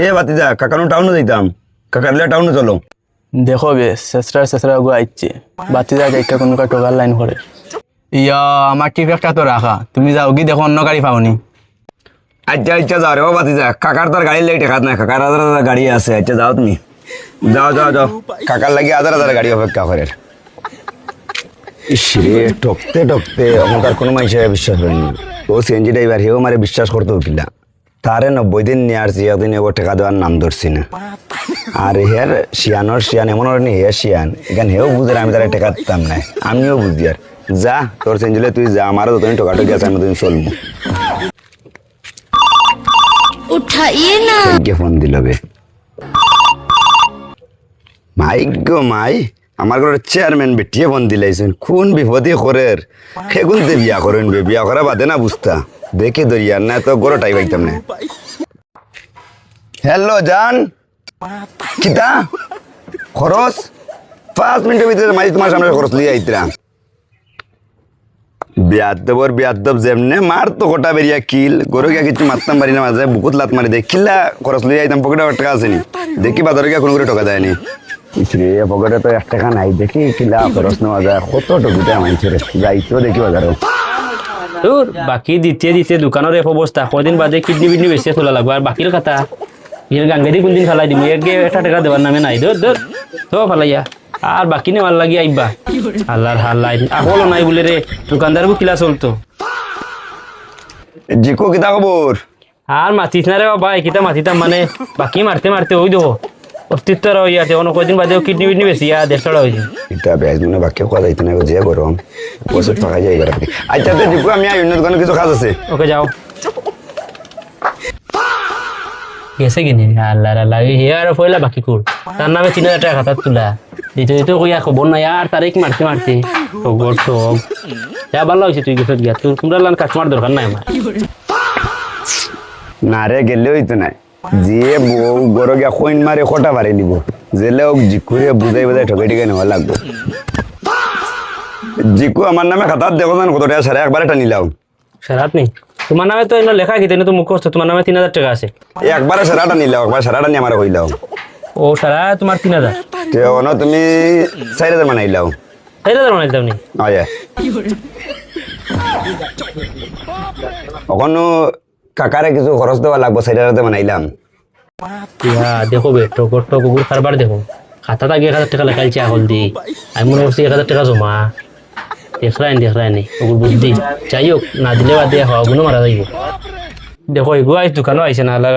এ বাতিজা কাকানো টাউনে যাইতাম, কাকারলে টাউনে চলো। দেখো বে শেষরা গো আইছে বাতিজা গাইকা কোন কা টোগার লাইন করে ইয়া আমার টিপ একটা তো রাখা, তুমি যাও কি দেখো অন্য গাড়ি পাওনি। আচ্ছা আচ্ছা যাও রে বাতিজা, কাকার তোর গাড়ি লেটে খাত না, কাকার হাজার হাজার গাড়ি আছে। আচ্ছা যাও তুমি, যাও যাও যাও, কাকার লাগি হাজার হাজার গাড়ি অপেক্ষা করে। ইসরে টকতে টকতে আমার কোনো মানুষ বিশ্বাস করেনি। ও সিএনজি ড্রাইভার, হেও মারে বিশ্বাস করতে উঠিলা। তারে 90 দিন নিয়ে আসছি, একদিন এবার টাকা দেওয়ার নাম ধরছি না। আর হের শিয়ান এমন নি হে শিয়ান, এখানে হেও বুঝে আমি তারা টাকা দিতাম না, আমিও বুঝি। আর যা তোর সিএনজিলে তুই যা, আমারও তুমি টোকাটকি আছে, আমি তুমি চলবো। उठाइए ना। ফোন দিল বে, মাই গো মাই, আমার ঘরের চেয়ারম্যান বেটিয়ে ফোন দিলাইছেন। কোন বিপদে করের সেগুনতে বিয়া করেন বে, বিয়া করা বাদে না বুঝতা। দেখে দরিয়ার না তো গরোটাই পাইতাম না। হ্যালো জান, কিতা খরচ 5 মিনিটের ভিতরে মাঝে তোমার সামনে খরচ লিয়ে আইতরা। বিয়াদব যেমনে মার তো কোটা বেরিয়া কিল গরু গিয়া কিছু মারতাম পারি না, মাঝে বুকুত লাত মারি দেয় কিল্লা খরচ লিয়ে আইতাম। পকেটে টাকা আসেনি, দেখি বাজারে গিয়া কোনো করে টাকা দেয়নি। পকেটে তো 1 টাকা নাই, দেখি কিলা খরচ নেওয়া যায়। কত টকুতে মানুষের যাইতো দেখি বাজারে। তোর বাকি দিতে দোকানের এক অবস্থা, কদিন বাদে কিডনি বেশি তোলা লাগবে। আর বাকির কথা ইয়ে গাঙ্গেরি কোনদিন ফেলাই দিব, একে 1 টাকা দেওয়ার নামে নাই। ধর তো ফেলাইয়া আর বাকি নেওয়ার লাগি আইবা। আল্লাহর হাল্লাই আকলও নাই বলে রে, দোকানদারও কিলা চলতো। জিকো কিতা খবর? আর মাতিস না রে ভাই, কিতা মাতিতাম মানে বাকি মারতে ওই দেখো অস্তিত্ব ইয়াতে অন্য কদিন বাদে কিডনি বেশি আর 150 টাকা হয়েছে। এটা বেশ মনে বাক্য কথা যাইতে না, যে গরম বছর টাকা যাই এবার। আচ্ছা তো জিকো, আমি অন্য দোকানে কিছু কাজ আছে। ওকে যাও। গেছে কিনে আল্লাহ হে আর পয়লা বাকি কর, তার নামে 3000 টাকা খাতার তুলা দিতে কইয়া খবর নাই। আর তারিখ মারতে খবর সব যা ভালো হয়েছে। তুই গেছত গিয়া তোর তোমরা লান কাস্টমার দরকার নাই আমার। না রে গেলে হইতো না, যে বউ গরো গিয়া কইন মারে কটা বাড়ি দিব, জেলে ওক জিকুরে বুঝাই ঠকাই টিকাই নেওয়া লাগবে। জিকু আমার নামে খাতার দেখো না কত টাকা, সারা একবারে টানি লাও। সারাত নেই তোমার নামে তো এনে লেখা কিতে তো মুখ করছো, তোমার নামে 3000 টাকা আছে। একবারে সারাটা নিলাও, একবার সারাটা নিয়ে আমার কইলাও। ও সারা তোমার 3000 তুমি 4000 বানাইলাও। 4000 বানাই দাও নি। ওখানে কাকারে কিছু খরচ দেওয়া লাগবো, 4000 বানাইলাম। দেখো বে টকুর কারবার দেখো, খাতা আগে 1000 টাকা লেখাইছে আগল দি, আমি মনে করছি 1000 টাকা জমা। দেখরাই ওগুলো বুদ্ধি যাই হোক, না দিলে বাদ দিয়ে হওয়া গুলো মারা যাইব। দেখো এগুলো আইস দোকানও আইসে না আল্লাহ।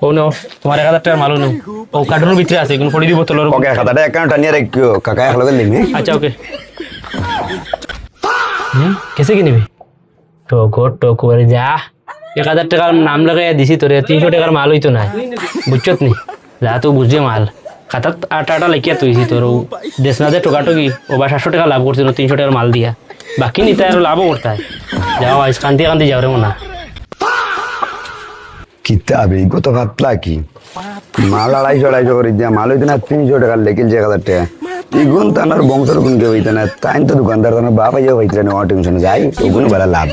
ও নো তোমার 1000 টাকার মালও নেও, ও কার্টুনের ভিতরে আছে, এগুলো ফড়ি দিব তোর। ওকে খাতাটা অ্যাকাউন্ট টানিয়ে রাখিও, কাকা একলগে নিবি। আচ্ছা ওকে। কেসে কি নিবি? টক করে যা 1000 টাকার নাম লাগাই দিছি তোরে, 300 টাকার মাল হইতো না বুঝছত নি। যা তো বুঝছে মাল খাতার আটা লেখিয়া তুইছি তোর। দেশ না দে টোকাটকি ও বা 700 টাকা লাভ করছিল 300 টাকার মাল দিয়া, বাকি নিতে আর লাভও করতে হয়। যাও আইস কান্দি যাও রে মনা। কিতাব এই কত কাতলা কি মাল 250 করে দিয়া মাল হইতো না 300 টাকার লেখিল 1000 টাকা। ইগুন তানার বংশের গুণ কেউ হইতো না, তাই তো দোকানদার তানার বাপ আইয়া হইতো না। টেনশন যাই ওগুলো বড় লাভ।